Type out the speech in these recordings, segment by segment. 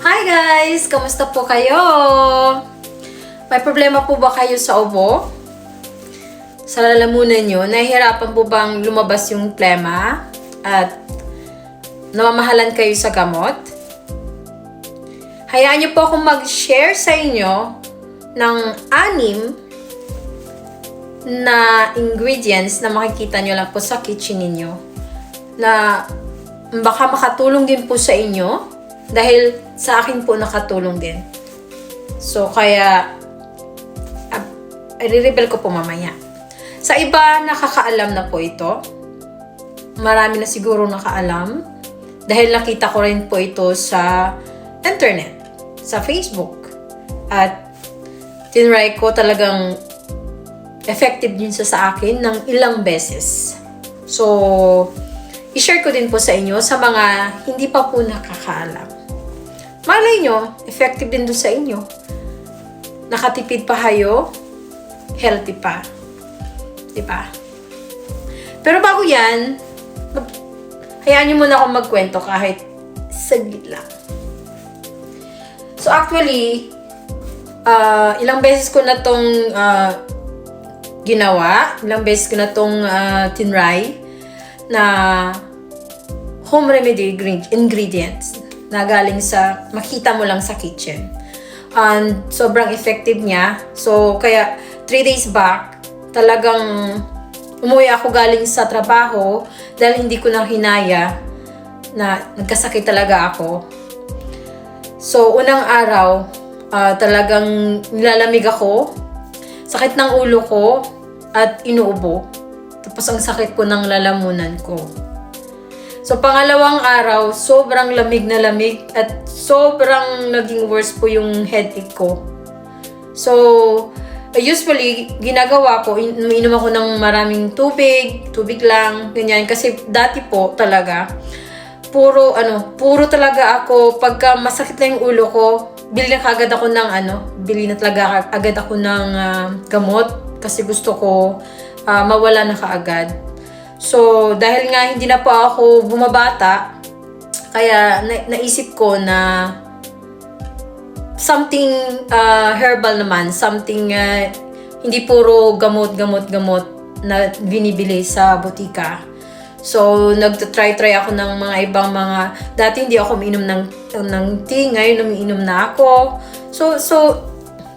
Hi guys! Kamusta po kayo? May problema po ba kayo sa ubo? Sa lalamunan nyo, nahihirapan po bang lumabas yung plema? At namamahalan kayo sa gamot? Hayaan nyo po akong mag-share sa inyo ng 6 na ingredients na makikita nyo lang po sa kitchen ninyo na baka makatulong din po sa inyo dahil sa akin po nakatulong din. So, kaya i-reveal ko po mamaya. Sa iba, nakakaalam na po ito. Marami na siguro nakaalam dahil nakita ko rin po ito sa internet, sa Facebook. At tinry ko talagang effective din siya sa akin ng ilang beses. So, i-share ko din po sa inyo sa mga hindi pa po nakakaalam. Malay nyo, effective din doon sa inyo. Nakatipid pa kayo, healthy pa. Diba? Pero bago yan, hayaan nyo muna akong magkwento kahit saglit lang. So actually, ilang beses ko na tong ginawa, ilang beses ko na tong tinry na home remedy ingredients na galing sa makita mo lang sa kitchen. And sobrang effective niya. So kaya 3 days back, talagang umuwi ako galing sa trabaho dahil hindi ko na hinaya na nagkasakit talaga ako. So unang araw, talagang nilalamig ako, sakit ng ulo ko at inuubo. Tapos ang sakit po ng lalamunan ko. So, pangalawang araw, sobrang lamig na lamig at sobrang naging worse po yung headache ko. So, usually, ginagawa ko, umiinom ako ng maraming tubig lang, ganyan. Kasi dati po talaga, puro talaga ako, pagka masakit na yung ulo ko, bili na talaga agad ako ng gamot kasi gusto ko mawala na kaagad. So, dahil nga hindi na po ako bumabata, kaya naisip ko na something herbal naman, something hindi puro gamot na binibili sa butika. So, nagtatry ako ng mga ibang dati hindi ako umiinom ng tea, ngayon umiinom na ako. So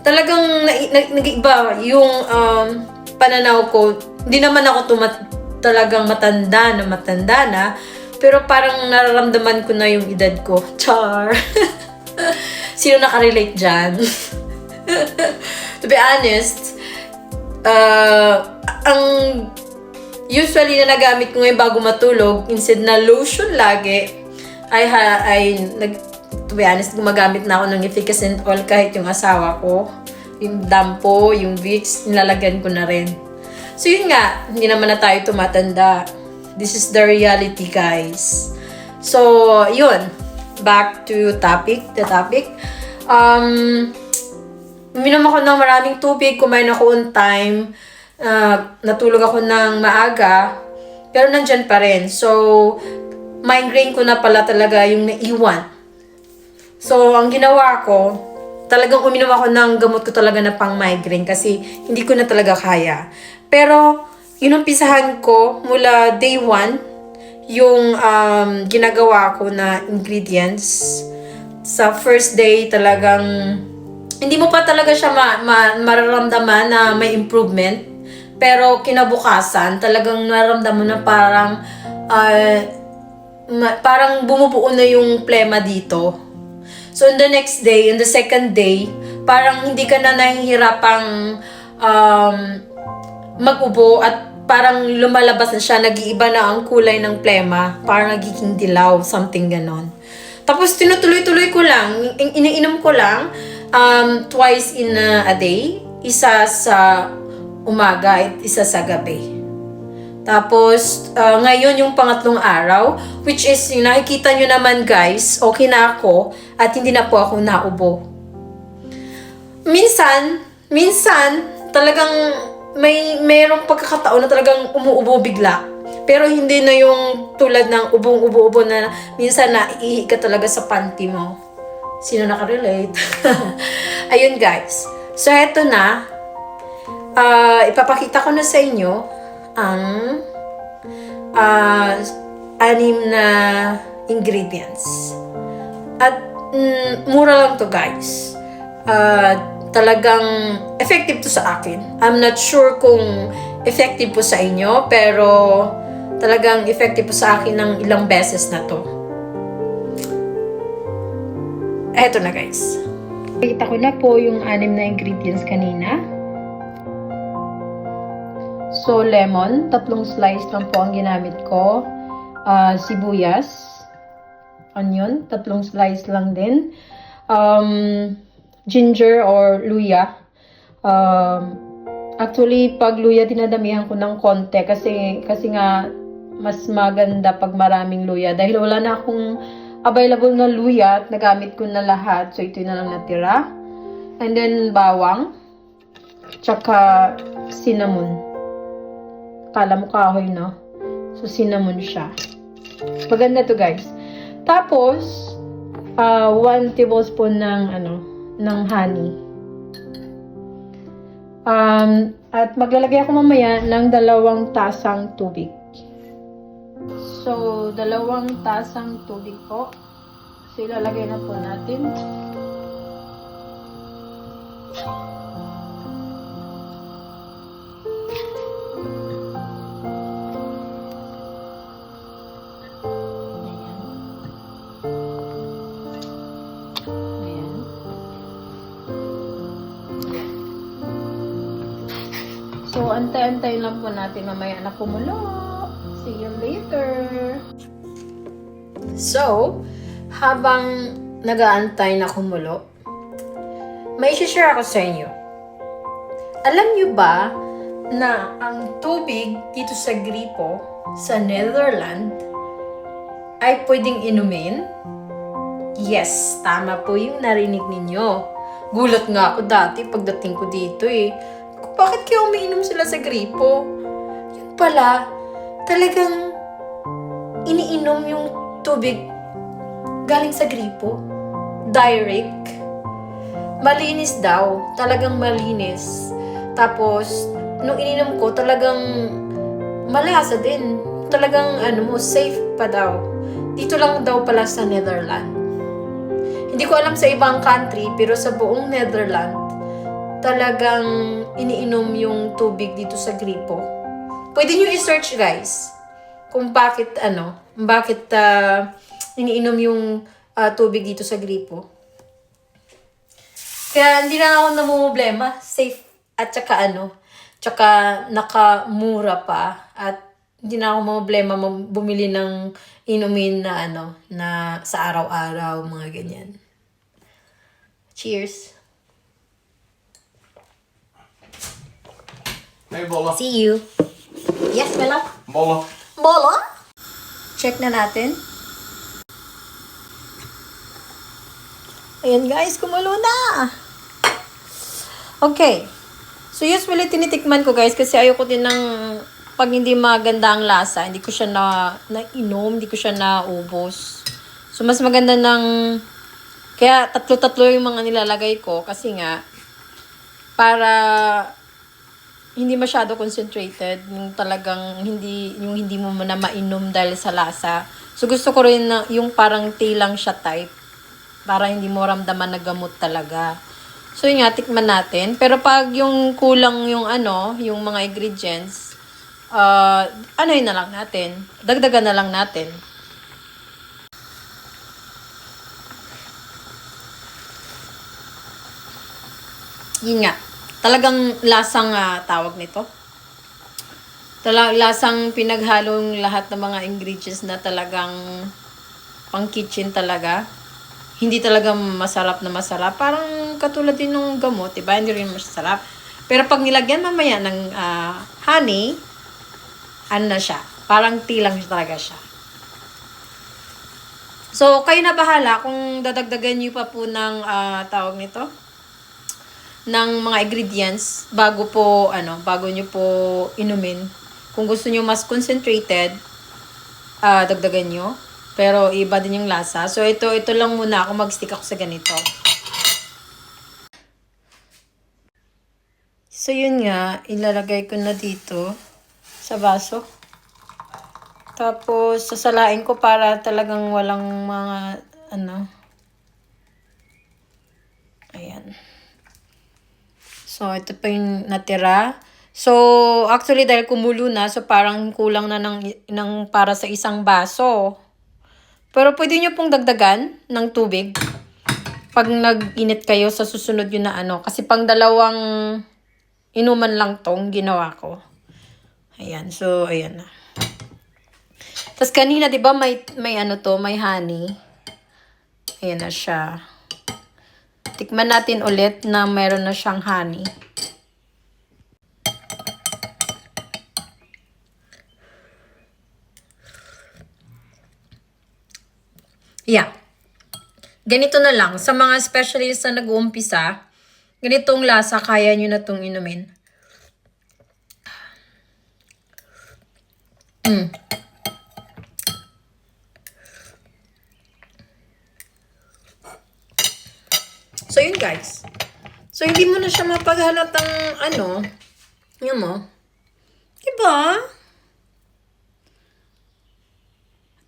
talagang nag-iba yung pananaw ko. Hindi naman ako talagang matanda na, pero parang nararamdaman ko na yung edad ko. Char! Sino nakarelate dyan? To be honest, ang usually na nagamit ko ngayon bago matulog, instead na lotion lagi, to be honest, gumagamit na ako ng efficacent oil kahit yung asawa ko. Yung dampo, yung Vicks, nilalagyan ko na rin. So yun nga, hindi naman na tayo tumatanda. This is the reality, guys. So, yun. Back to the topic. Uminom ako ng maraming tubig, kumain ako on time, natulog ako ng maaga, pero nandyan pa rin. So, migraine ko na pala talaga yung naiwan. So, ang ginawa ko, talagang uminom ako ng gamot ko talaga na pang migraine kasi hindi ko na talaga kaya. Pero, inumpisahan ko mula day 1 yung ginagawa ko na ingredients. Sa first day talagang hindi mo pa talaga siya mararamdaman na may improvement. Pero kinabukasan talagang nararamdaman na parang bumubuo na yung plema dito. So, on the next day, on the second day, parang hindi ka na nahihirapang mag-ubo at parang lumalabas na siya, nag-iiba na ang kulay ng plema, parang nagiging dilaw, something ganon. Tapos tinutuloy-tuloy ko lang, iniinom ko lang twice in a day, isa sa umaga at isa sa gabi. Tapos ngayon yung pangatlong araw, which is yung nakikita nyo naman guys, okay na ako at hindi na po ako naubo. Minsan talagang mayroong pagkakataon na talagang umuubo bigla. Pero hindi na yung tulad ng ubong-ubo-ubo na minsan naiihi ka talaga sa panty mo. Sino nakarelate? Ayun guys. So, eto na. Ipapakita ko na sa inyo ang 6 na ingredients. At mura lang to guys. Talagang effective to sa akin. I'm not sure kung effective po sa inyo, pero talagang effective po sa akin ng ilang beses na to. Eto na guys. Kita ko na po yung 6 na ingredients kanina. So, lemon, 3 slice lang po ang ginamit ko. Sibuyas, onion, 3 slice lang din. Ginger or luya. Actually, pag luya, dinadamihan ko ng konti kasi nga mas maganda pag maraming luya. Dahil wala na akong available na luya at nagamit ko na lahat. So, ito na lang natira. And then, bawang. Tsaka, cinnamon. Kala mo kahoy, no? So, cinnamon siya. Maganda to guys. Tapos, 1 tablespoon ng honey. At maglalagay ako mamaya ng 2 tasang tubig. So, 2 tasang tubig po. So, ilalagay na po natin. So, antay-antay lang po natin mamaya na kumulo. See you later! So, habang nag-aantay na kumulo, may share ako sa inyo. Alam nyo ba na ang tubig dito sa gripo sa Netherlands ay pwedeng inumin? Yes, tama po yung narinig ninyo. Gulat nga ako dati pagdating ko dito eh. Bakit kaya umiinom sila sa gripo? Yun pala, talagang iniinom yung tubig galing sa gripo. Direct. Malinis daw. Talagang malinis. Tapos, nung ininom ko, talagang malasa din. Talagang, safe pa daw. Dito lang daw pala sa Netherlands. Hindi ko alam sa ibang country, pero sa buong Netherlands, talagang iniinom yung tubig dito sa gripo. Pwede nyo i-search guys kung bakit iniinom yung tubig dito sa gripo. Kaya hindi na ako namumblema. Safe at tsaka nakamura pa at hindi na ako mamumblema bumili ng inumin na sa araw-araw, mga ganyan. Cheers! Hey, Bola. See you. Yes, Bella? Bola. Bola? Check na natin. Ayan guys, kumulo na. Okay. So usually tinitikman ko guys kasi ayoko din ng pag hindi maganda ang lasa, hindi ko siya nainom, hindi ko siya naubos. So mas maganda kaya tatlo-tatlo yung mga nilalagay ko kasi nga para hindi masyado concentrated, yung talagang hindi mo na mainom dahil sa lasa. So gusto ko rin na yung parang tea lang siya type para hindi mo ramdaman na gamot talaga. So yun nga, tikman natin. Pero pag yung kulang yung yung mga ingredients, yun na lang natin. Dagdagan na lang natin. Yun nga. Talagang lasang tawag nito. Lasang pinaghalong lahat ng mga ingredients na talagang pang kitchen talaga. Hindi talaga masarap na masarap. Parang katulad din ng gamot, diba? Hindi rin masarap. Pero pag nilagyan mamaya ng honey, na siya. Parang tea lang talaga siya. So, kayo na bahala kung dadagdagan nyo pa po ng tawag nito, ng mga ingredients bago nyo po inumin. Kung gusto nyo mas concentrated, dagdagan nyo. Pero iba din yung lasa. So ito lang muna ako, mag-stick ako sa ganito. So yun nga, ilalagay ko na dito sa baso. Tapos sasalain ko para talagang walang mga ayan. So ito pa yung natira. So actually dahil kumulo na, so parang kulang na ng para sa isang baso. Pero pwede nyo pong dagdagan ng tubig pag nag-init kayo sa susunod yun na kasi pang dalawang inuman lang tong ginawa ko. Ayan, so ayan na. Tapos kanina 'di ba may may honey. Ayan na siya. Tikman natin ulit na meron na siyang honey. Yeah. Ganito na lang. Sa mga specialist na nag-uumpisa, ganitong lasa, kaya nyo na itong inumin. So, yun guys. So, hindi mo na siya mapaghalatang yun mo. Diba?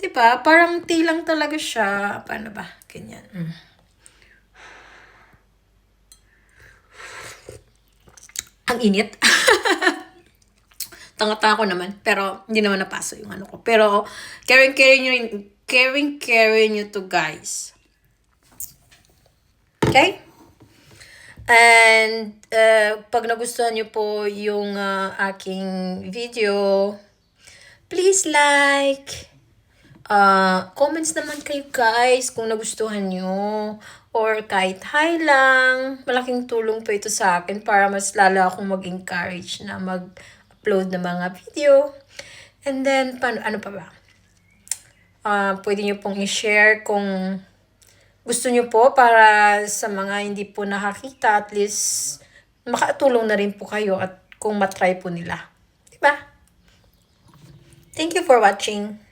Diba? Parang tea lang talaga siya. Paano ba? Ganyan. Ang init. Tanga-tanga ko naman. Pero, hindi naman napaso yung ko. Pero, caring nyo to guys. Okay? And, pag nagustuhan nyo po yung aking video, please like, comments naman kayo guys kung nagustuhan nyo. Or kahit hi lang, malaking tulong po ito sa akin para mas lalo akong mag-encourage na mag-upload ng mga video. And then, ano pa ba? Pwede nyo pong i-share kung gusto nyo po para sa mga hindi po nakakita, at least makatulong na rin po kayo at kung matry po nila. Diba? Thank you for watching.